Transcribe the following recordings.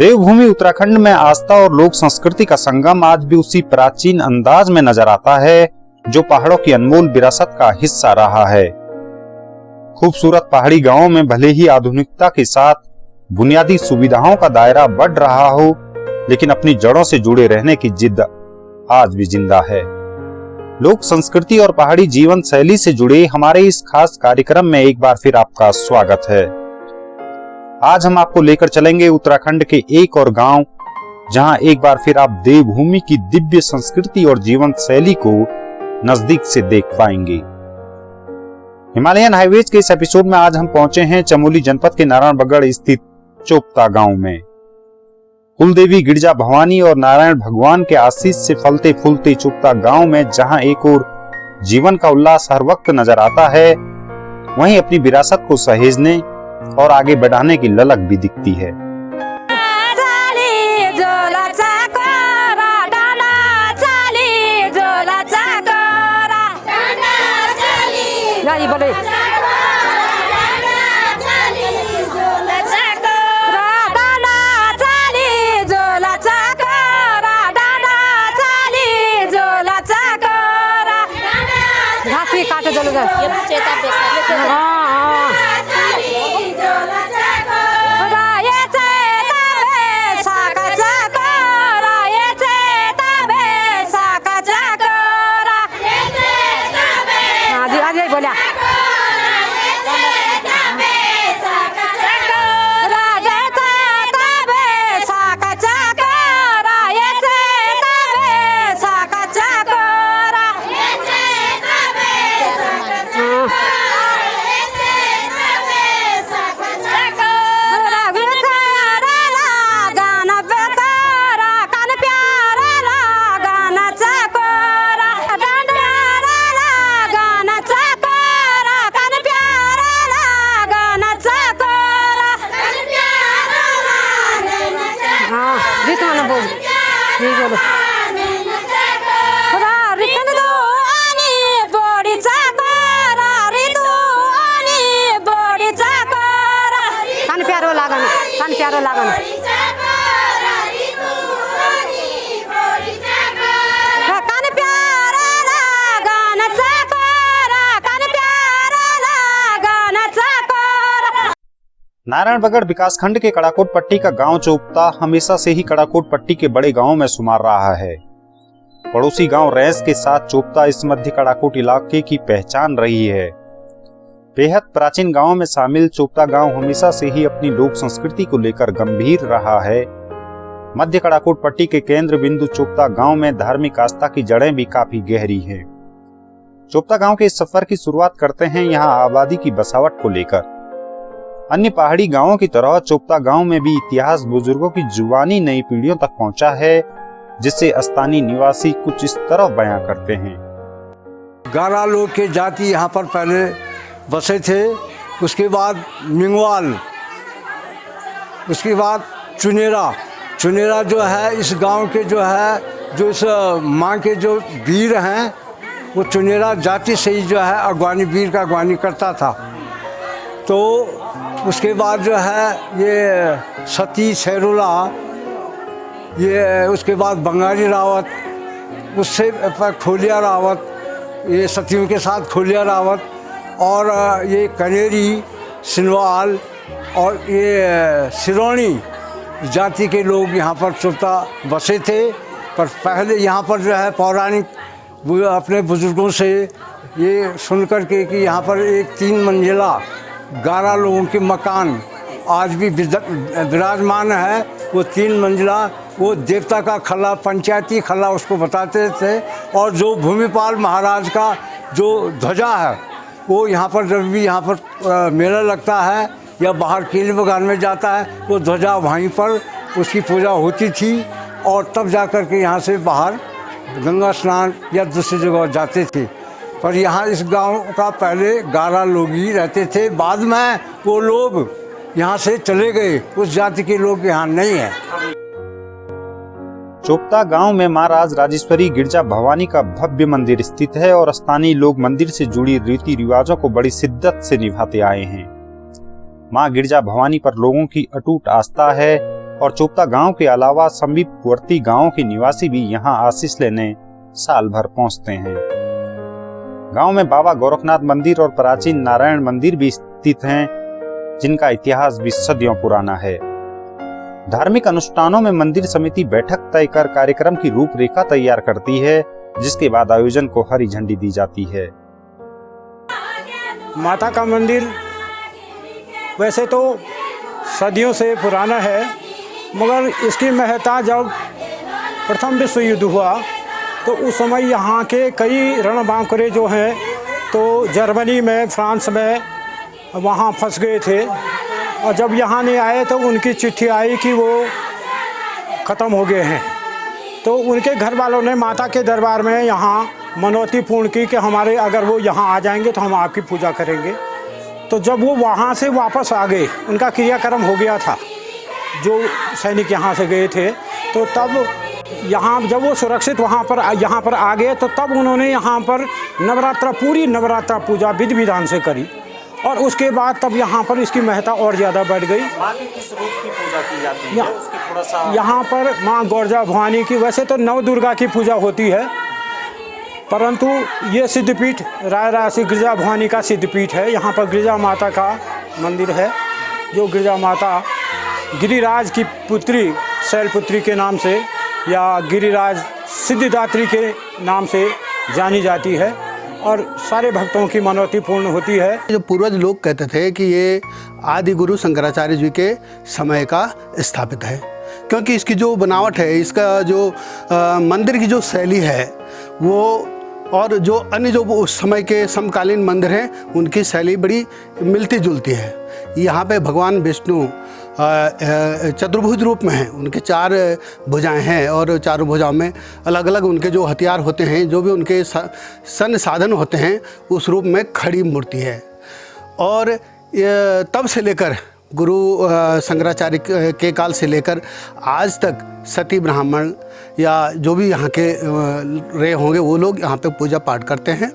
देवभूमि उत्तराखंड में आस्था और लोक संस्कृति का संगम आज भी उसी प्राचीन अंदाज में नजर आता है जो पहाड़ों की अनमोल विरासत का हिस्सा रहा है। खूबसूरत पहाड़ी गांवों में भले ही आधुनिकता के साथ बुनियादी सुविधाओं का दायरा बढ़ रहा हो, लेकिन अपनी जड़ों से जुड़े रहने की जिद आज भी जिंदा है। लोक संस्कृति और पहाड़ी जीवन शैली से जुड़े हमारे इस खास कार्यक्रम में एक बार फिर आपका स्वागत है। आज हम आपको लेकर चलेंगे उत्तराखंड के एक और गांव, जहां एक बार फिर आप देवभूमि की दिव्य संस्कृति और जीवन शैली को नजदीक से देख पाएंगे। हिमालयन हाईवेज के इस एपिसोड में आज हम पहुंचे हैं चमोली जनपद के नारायणबगड़ स्थित चोपता गांव में। कुलदेवी गिरजा भवानी और नारायण भगवान के आशीष से फलते फूलते चोपता गांव में जहां एक और जीवन का उल्लास हर वक्त नजर आता है, वहीं अपनी विरासत को सहेजने और आगे बढ़ाने की ललक भी दिखती है। नारायणबगड़ विकासखंड के कड़ाकोट पट्टी का गांव चोपता हमेशा से ही कड़ाकोट पट्टी के बड़े गांवों में शुमार रहा है। पड़ोसी गांव रैंस के साथ चोपता इस मध्य कड़ाकोट इलाके की पहचान रही है। बेहद प्राचीन गांवों में शामिल चोपता गांव हमेशा से ही अपनी लोक संस्कृति को लेकर गंभीर रहा है। मध्य कड़ाकोट पट्टी के केंद्र बिंदु चोपता गांव में धार्मिक आस्था की जड़ें भी काफी गहरी हैं। चोपता गांव के इस सफर की शुरुआत करते हैं यहां आबादी की बसावट को लेकर। अन्य पहाड़ी गांवों की तरह चोपता गांव में भी इतिहास बुजुर्गों की जुबानी नई पीढ़ियों तक पहुंचा है, जिससे स्थानीय निवासी कुछ इस तरह बयां करते हैं। गारा लोग के जाति यहाँ पर पहले बसे थे, उसके बाद मिंगवाल, उसके बाद चुनेरा जो है इस गांव के जो है जो इस माँ के जो वीर हैं वो चुनेरा जाति से ही जो है अगवानी वीर का अगवानी करता था। तो उसके बाद जो है ये सती सैरुला, ये उसके बाद बंगाली रावत, उससे खोलिया रावत, ये सतियों के साथ खोलिया रावत, और ये कनेरी सिनवाल और ये सिरोनी जाति के लोग यहाँ पर चोपता बसे थे। पर पहले यहाँ पर जो है पौराणिक अपने बुजुर्गों से ये सुनकर के कि यहाँ पर एक 3 मंजिला गारा लोगों के मकान आज भी विराजमान है। वो 3 मंजिला वो देवता का खला, पंचायती खला उसको बताते थे। और जो भूमिपाल महाराज का जो ध्वजा है वो यहाँ पर जब भी यहाँ पर मेला लगता है या बाहर केले बगान में जाता है वो ध्वजा वहीं पर उसकी पूजा होती थी, और तब जा कर के यहाँ से बाहर गंगा स्नान या दूसरी जगह जाते थे। पर यहाँ इस गांव का पहले गारा लोग ही रहते थे, बाद में वो लोग यहाँ से चले गए, उस जाति के लोग यहाँ नहीं है। चोपता गांव में मां राज राजेश्वरी गिरजा भवानी का भव्य मंदिर स्थित है और स्थानीय लोग मंदिर से जुड़ी रीति रिवाजों को बड़ी शिद्दत से निभाते आए हैं। मां गिरजा भवानी पर लोगों की अटूट आस्था है और चोपता गांव के अलावा समीपवर्ती गांवों के निवासी भी यहां आशीष लेने साल भर पहुंचते हैं। गांव में बाबा गोरखनाथ मंदिर और प्राचीन नारायण मंदिर भी स्थित हैं, जिनका इतिहास भी सदियों पुराना है। धार्मिक अनुष्ठानों में मंदिर समिति बैठक तय कर कार्यक्रम की रूपरेखा तैयार करती है, जिसके बाद आयोजन को हरी झंडी दी जाती है। माता का मंदिर वैसे तो सदियों से पुराना है, मगर इसकी महत्ता जब प्रथम विश्व युद्ध हुआ तो उस समय यहाँ के कई रणबांकुरे जो हैं तो जर्मनी में, फ्रांस में वहाँ फंस गए थे, और जब यहाँ नहीं आए तो उनकी चिट्ठी आई कि वो ख़त्म हो गए हैं। तो उनके घर वालों ने माता के दरबार में यहाँ मनौती पूर्ण की कि हमारे अगर वो यहाँ आ जाएंगे तो हम आपकी पूजा करेंगे। तो जब वो वहाँ से वापस आ गए, उनका क्रियाक्रम हो गया था, जो सैनिक यहाँ से गए थे, तो तब यहाँ जब वो सुरक्षित यहाँ पर आ गए तो तब उन्होंने यहाँ पर पूरी नवरात्रा पूजा विधि विधान से करी, और उसके बाद तब यहाँ पर इसकी महत्ता और ज़्यादा बढ़ गई। माँ के किस रूप की पूजा की जाती है? उसकी थोड़ा सा यहाँ पर माँ गौरजा भवानी की, वैसे तो नव दुर्गा की पूजा होती है, परंतु ये सिद्धपीठ राय राशि गिरिजा भवानी का सिद्धपीठ है। यहाँ पर गिरिजा माता का मंदिर है, जो गिरिजा माता गिरिराज की पुत्री शैलपुत्री के नाम से या गिरिराज सिद्धिदात्री के नाम से जानी जाती है, और सारे भक्तों की मनौती पूर्ण होती है। जो पूर्वज लोग कहते थे कि ये आदि गुरु शंकराचार्य जी के समय का स्थापित है, क्योंकि इसकी जो बनावट है, इसका जो मंदिर की जो शैली है वो, और जो अन्य जो उस समय के समकालीन मंदिर हैं उनकी शैली बड़ी मिलती जुलती है। यहाँ पे भगवान विष्णु चतुर्भुज रूप में हैं, उनके 4 भुजाएं हैं, और चारों भुजाओं में अलग अलग उनके जो हथियार होते हैं, जो भी उनके सैन्य साधन होते हैं, उस रूप में खड़ी मूर्ति है। और तब से लेकर गुरु शंकराचार्य के काल से लेकर आज तक सती ब्राह्मण या जो भी यहाँ के रहे होंगे वो लोग यहाँ पे पूजा पाठ करते हैं।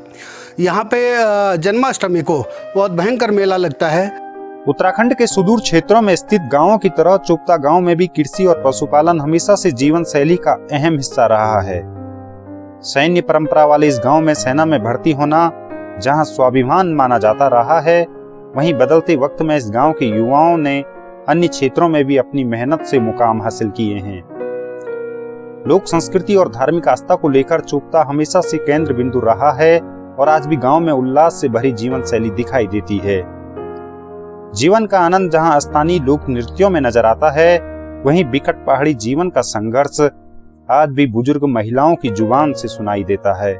यहाँ पे जन्माष्टमी को बहुत भयंकर मेला लगता है। उत्तराखंड के सुदूर क्षेत्रों में स्थित गांवों की तरह चोपता गांव में भी कृषि और पशुपालन हमेशा से जीवन शैली का अहम हिस्सा रहा है। सैन्य परंपरा वाले इस गांव में सेना में भर्ती होना जहां स्वाभिमान माना जाता रहा है, वहीं बदलते वक्त में इस गांव के युवाओं ने अन्य क्षेत्रों में भी अपनी मेहनत से मुकाम हासिल किए हैं। लोक संस्कृति और धार्मिक आस्था को लेकर चोपता हमेशा से केंद्र बिंदु रहा है, और आज भी गांव में उल्लास से भरी जीवन शैली दिखाई देती है। जीवन का आनंद जहां स्थानीय लोक नृत्यों में नजर आता है, वहीं बिकट पहाड़ी जीवन का संघर्ष आज भी बुजुर्ग महिलाओं की जुबान से सुनाई देता है।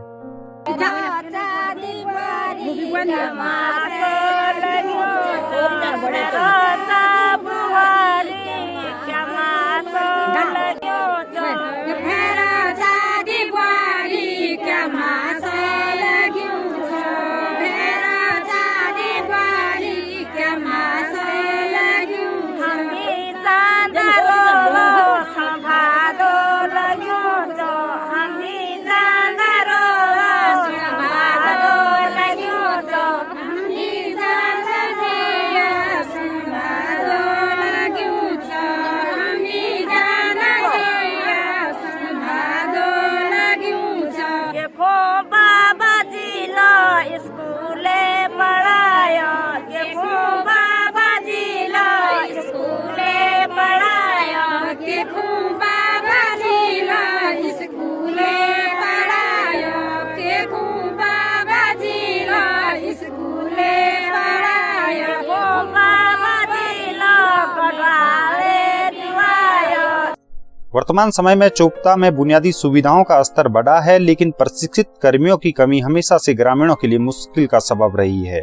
वर्तमान समय में चोपता में बुनियादी सुविधाओं का स्तर बढ़ा है, लेकिन प्रशिक्षित कर्मियों की कमी हमेशा से ग्रामीणों के लिए मुश्किल का सबब रही है।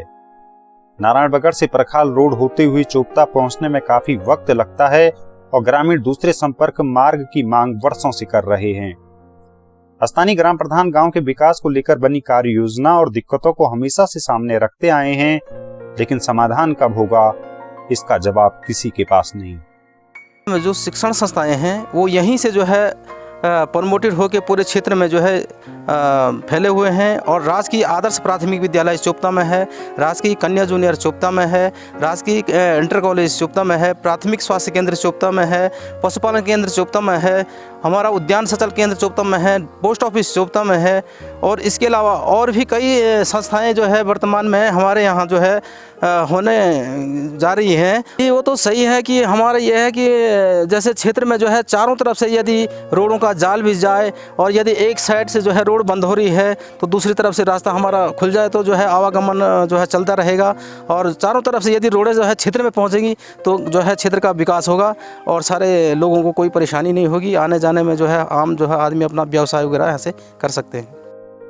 नारायणबगड़ से परखाल रोड होते हुए चोपता पहुंचने में काफी वक्त लगता है, और ग्रामीण दूसरे संपर्क मार्ग की मांग वर्षों से कर रहे हैं। स्थानीय ग्राम प्रधान गांव के विकास को लेकर बनी कार्य योजना और दिक्कतों को हमेशा से सामने रखते आए हैं, लेकिन समाधान कब होगा इसका जवाब किसी के पास नहीं। जो शिक्षण संस्थाएं हैं वो यहीं से जो है प्रमोटेड होकर पूरे क्षेत्र में जो है फैले हुए हैं। और राजकीय आदर्श प्राथमिक विद्यालय चोपता में है, राजकीय कन्या जूनियर चोपता में है, राजकीय इंटर कॉलेज चोपता में है, प्राथमिक स्वास्थ्य केंद्र चोपता में है, पशुपालन केंद्र चोपता में है, हमारा उद्यान संचाल केंद्र चोपता में है, पोस्ट ऑफिस चोपता में है। और इसके अलावा और भी कई संस्थाएं जो है वर्तमान में हमारे यहाँ जो है होने जा रही हैं। ये वो तो सही है कि हमारा ये है कि जैसे क्षेत्र में जो है चारों तरफ से यदि रोडों का जाल बिछ जाए और यदि एक साइड से जो है रोड बंद हो रही है तो दूसरी तरफ से रास्ता हमारा खुल जाए तो जो है आवागमन जो है चलता रहेगा। और चारों तरफ से यदि रोडें जो है क्षेत्र में पहुँचेंगी तो जो है क्षेत्र का विकास होगा और सारे लोगों को कोई परेशानी नहीं होगी। आने जाने में जो है आम जो है आदमी अपना व्यवसाय वगैरह यहाँ से कर सकते हैं।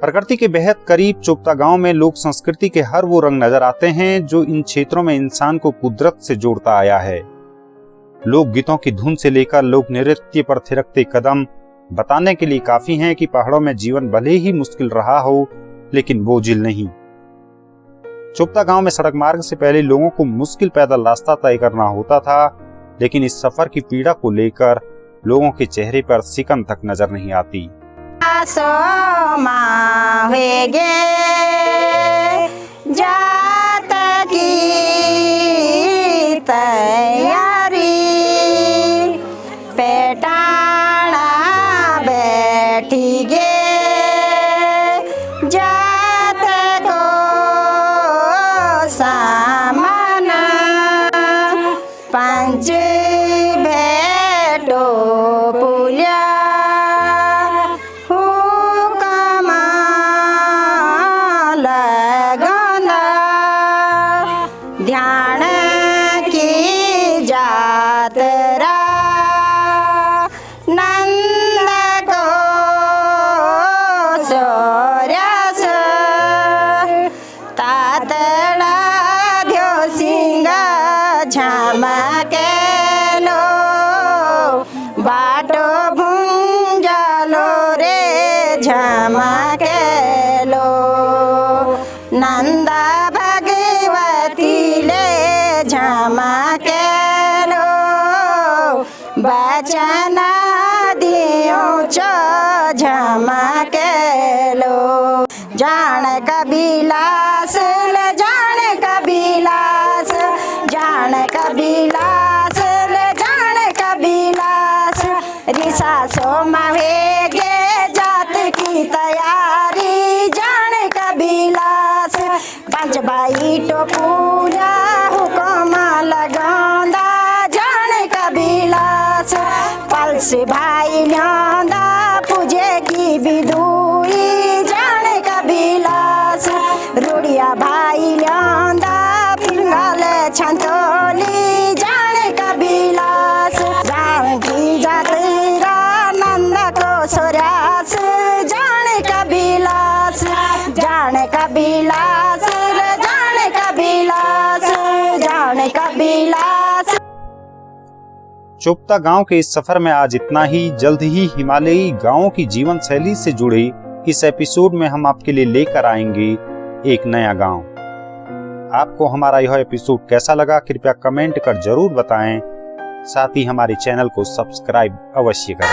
प्रकृति के बेहद करीब चोपता गांव में लोक संस्कृति के हर वो रंग नजर आते हैं जो इन क्षेत्रों में इंसान को कुदरत से जोड़ता आया है। लोक गीतों की धुन से लेकर लोक नृत्य पर थिरकते कदम बताने के लिए काफी हैं कि पहाड़ों में जीवन भले ही मुश्किल रहा हो लेकिन बोझिल नहीं। चोपता गांव में सड़क मार्ग से पहले लोगों को मुश्किल पैदल रास्ता तय करना होता था, लेकिन इस सफर की पीड़ा को लेकर लोगों के चेहरे पर सिकन तक नजर नहीं आती। जात की तैयारी पेटाना बैठी गे जात को सामना पंच भेटो पुलिया ध्यान की जातरा नंद को सोर्यास तातड़ा ध्यो सिंह झमके लो बाटो भुंजलो रे झमके लो नंदा झमकेलो बचना दियो चो झमकेलो जान कबिलास ले जान कबिलास जान कबिलास ले जान कबिलास रिसा सो मावेगे जात की तैयारी जान कबिलास पंच बाई तो पूजा लगांदा जाने कबिलास पल्स भाई ल्यांदा पूजे की विदुई जाने कबिलास रुड़िया भाई ल्यांदा पिंगले छंतोली जाने कबिलास जान की जातरा नंद को सोर्यास जाने कबिलास जाने कबिलास जाने कबिलास कबिलास। चोपता गांव के इस सफर में आज इतना ही। जल्द ही हिमालयी गांवों की जीवन शैली से जुड़े इस एपिसोड में हम आपके लिए लेकर आएंगे एक नया गांव। आपको हमारा यह एपिसोड कैसा लगा कृपया कमेंट कर जरूर बताएं। साथ ही हमारे चैनल को सब्सक्राइब अवश्य करें।